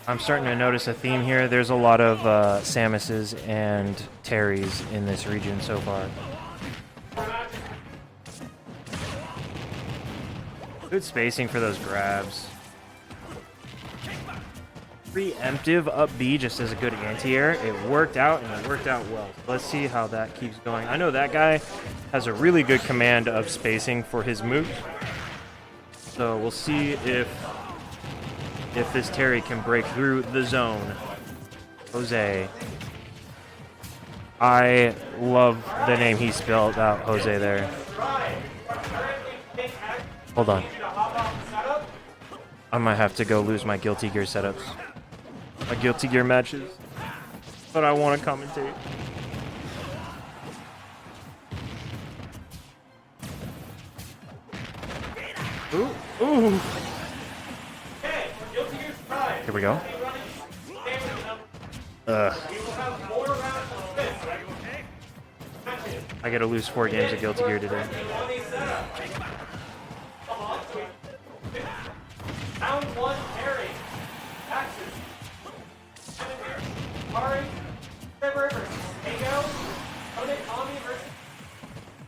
I'm starting to notice a theme here. There's a lot of Samuses and Terrys in this region so far. Good spacing for those grabs. Preemptive up B just as a good anti-air. It worked out, and it worked out well. Let's see how that keeps going. I know that guy has a really good command of spacing for his moves. So we'll see if this Terry can break through the zone. Hozayy. I love the name he spelled out, Hozayy there. Hold on. I might have to go lose my Guilty Gear setups. My Guilty Gear matches. But I want to commentate. Ooh, ooh. Here we go. I gotta lose 4 games of Guilty Gear today.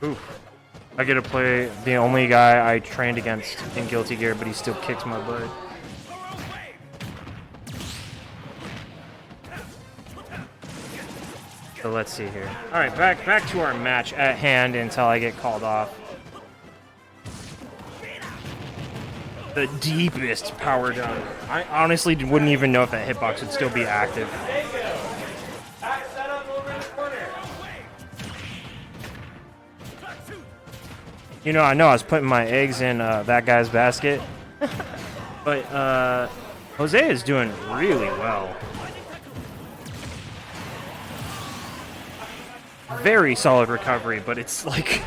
Oof. I get to play the only guy I trained against in Guilty Gear, but he still kicks my butt. So let's see here. All right, back to our match at hand until I get called off. The deepest power dunk. I honestly wouldn't even know if that hitbox would still be active. You know, I was putting my eggs in that guy's basket, but Hozayy is doing really well. Very solid recovery, but it's like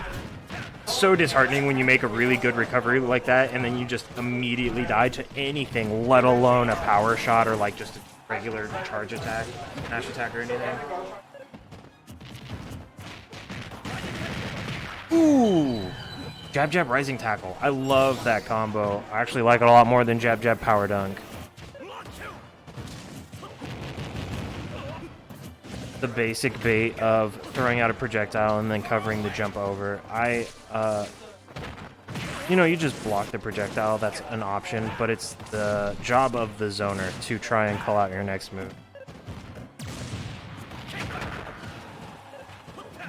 so disheartening when you make a really good recovery like that and then you just immediately die to anything, let alone a power shot or like just a regular charge attack, dash attack or anything. Ooh! Jab jab rising tackle. I love that combo. I actually like it a lot more than jab jab power dunk. The basic bait of throwing out a projectile and then covering the jump over. You know, you just block the projectile. That's an option, but it's the job of the zoner to try and call out your next move.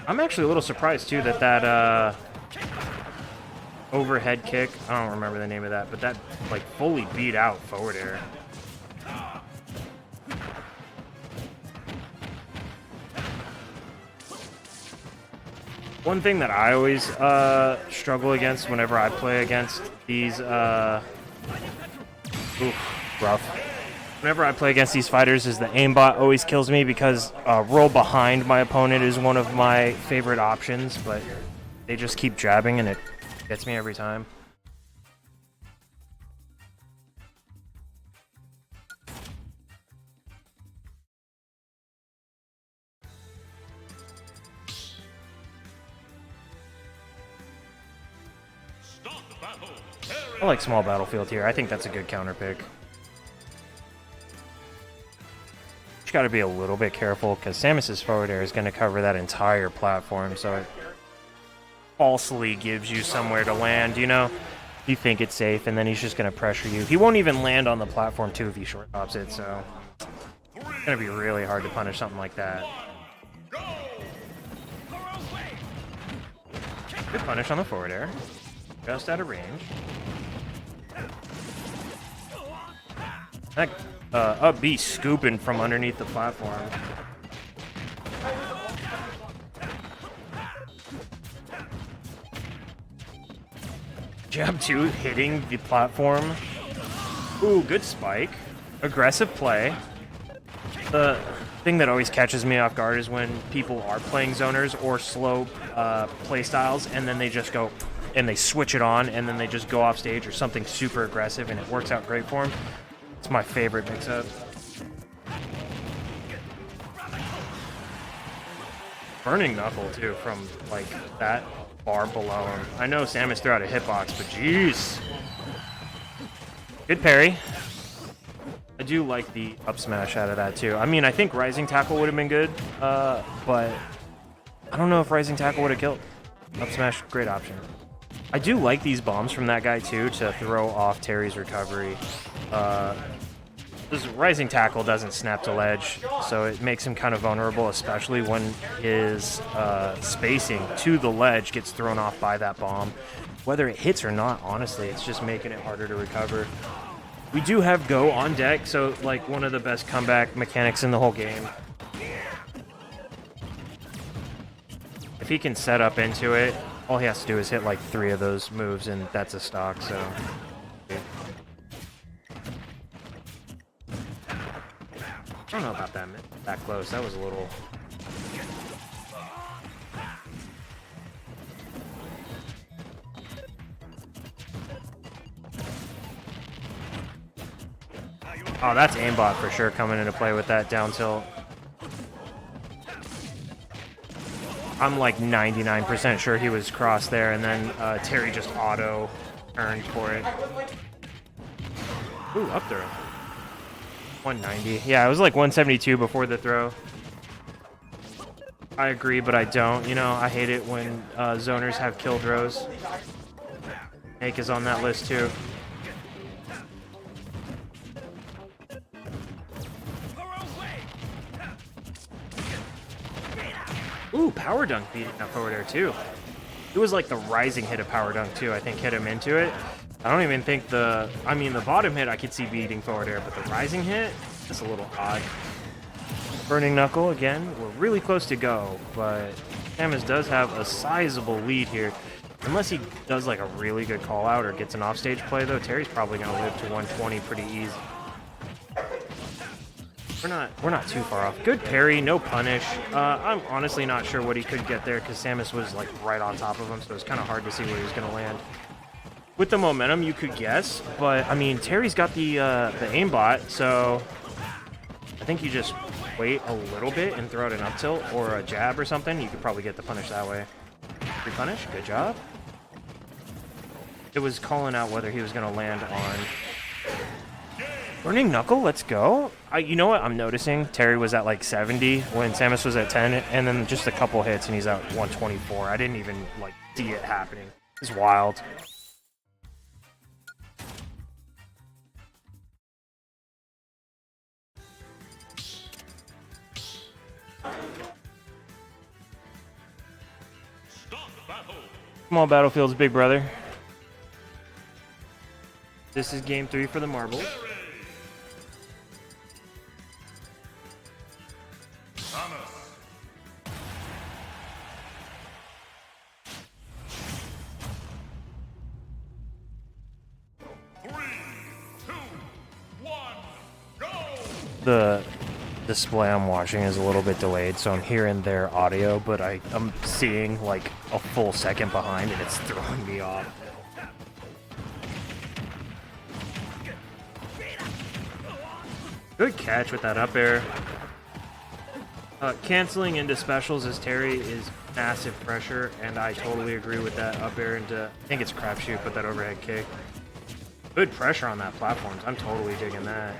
I'm actually a little surprised too that overhead kick, I don't remember the name of that, but that like fully beat out forward air. One thing that I always struggle against whenever I play against these rough. Whenever I play against these fighters is the aimbot always kills me because roll behind my opponent is one of my favorite options, but they just keep jabbing and it gets me every time. I like small battlefield here. I think that's a good counter pick. Just got to be a little bit careful because Samus's forward air is going to cover that entire platform, so it falsely gives you somewhere to land, you know? You think it's safe, and then he's just going to pressure you. He won't even land on the platform, too, if he short tops it, so it's going to be really hard to punish something like that. Good punish on the forward air. Just out of range. That up B scooping from underneath the platform. Jab 2 hitting the platform. Ooh, good spike. Aggressive play. The thing that always catches me off guard is when people are playing zoners or slow play styles and then they just go and they switch it on and then they just go off stage or something super aggressive and it works out great for them. It's my favorite mix-up. Burning knuckle too from like that far below him. I know Samus threw out a hitbox, but jeez. Good parry. do like the up smash out of that too. I mean, I think Rising Tackle would have been good, but I don't know if Rising Tackle would have killed. Up smash, great option. I do like these bombs from that guy too to throw off Terry's recovery. This Rising Tackle doesn't snap to ledge, so it makes him kind of vulnerable, especially when his spacing to the ledge gets thrown off by that bomb. Whether it hits or not, honestly, it's just making it harder to recover. We do have Go on deck, so like one of the best comeback mechanics in the whole game. If he can set up into it, all he has to do is hit like 3 of those moves, and that's a stock, so... I don't know about that close. That was a little... Oh, that's aimbot for sure coming into play with that down tilt. I'm like 99% sure he was crossed there, and then Terry just auto earned for it. Ooh, up throw. 190. Yeah, it was like 172 before the throw. I agree, but I don't. You know, I hate it when zoners have kill throws. Hank is on that list too. Ooh, power dunk beating up over there too. It was like the rising hit of power dunk too. I think hit him into it. I don't even think the bottom hit I could see beating forward air, but the rising hit, that's a little odd. Burning Knuckle again. We're really close to go, but Samus does have a sizable lead here. Unless he does like a really good call out or gets an offstage play though, Terry's probably gonna live to 120 pretty easy. We're not too far off. Good parry, no punish. I'm honestly not sure what he could get there because Samus was like right on top of him, so it's kind of hard to see where he was gonna land. With the momentum, you could guess, but I mean, Terry's got the aimbot, so I think you just wait a little bit and throw out an up tilt or a jab or something. You could probably get the punish that way. Free punish, good job. It was calling out whether he was gonna land on Burning Knuckle. Let's go. You know what I'm noticing? Terry was at like 70 when Samus was at 10, and then just a couple hits and he's at 124. I didn't even like see it happening. It's wild. Come on, Battlefield's big brother. This is game 3 for the marbles. The display I'm watching is a little bit delayed, so I'm hearing their audio, but I'm seeing like a full second behind, and it's throwing me off. Good catch with that up air. Canceling into specials as Terry is massive pressure, and I totally agree with that up air into, I think it's crapshoot, but that overhead kick. Good pressure on that platform. I'm totally digging that.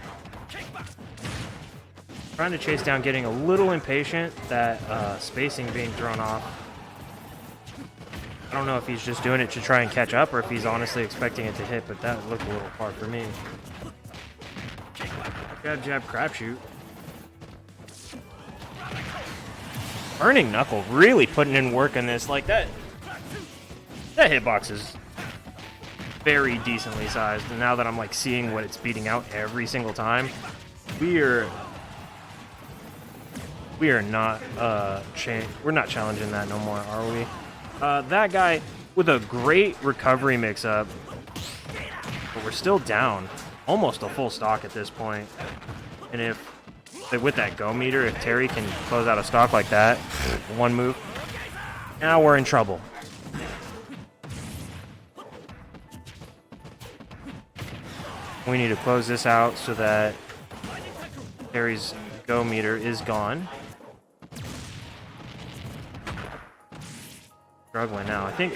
Trying to chase down, getting a little impatient, that spacing being thrown off. I don't know if he's just doing it to try and catch up or if he's honestly expecting it to hit, but that looked a little far for me. Jab, jab, crapshoot. Burning Knuckle really putting in work in this. Like that hitbox is very decently sized, and now that I'm like seeing what it's beating out every single time, we're not we're not challenging that no more, are we? That guy with a great recovery mix-up, but we're still down almost a full stock at this point. And if with that go meter, if Terry can close out a stock like that, one move, now we're in trouble. We need to close this out so that Terry's go meter is gone. struggling now. I think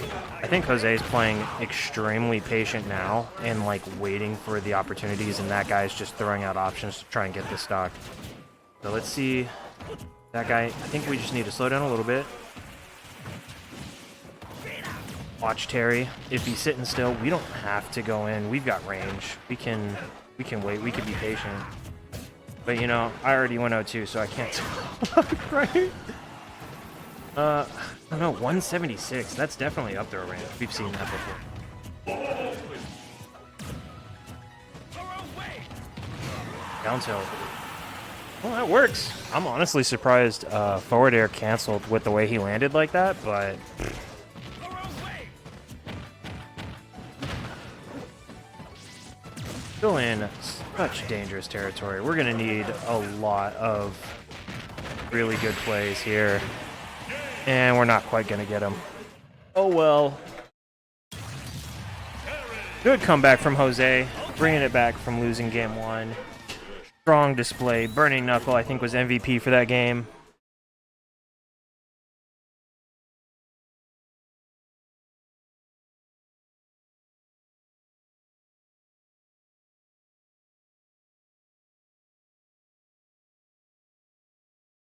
Hozay's playing extremely patient now and like waiting for the opportunities, and that guy's just throwing out options to try and get the stock. So let's see. That guy, I think we just need to slow down a little bit. Watch Terry. If he's sitting still, we don't have to go in. We've got range. We can wait. We can be patient. But you know, I already went 0-2, so I can't talk, right? I don't know, 176. That's definitely up there, range. We've seen that before. Down tilt. Well, that works. I'm honestly surprised forward air canceled with the way he landed like that, but... Still in such dangerous territory. We're going to need a lot of really good plays here. And we're not quite going to get him. Oh, well. Good comeback from Hozayy. Bringing it back from losing game 1. Strong display. Burning Knuckle, I think, was MVP for that game.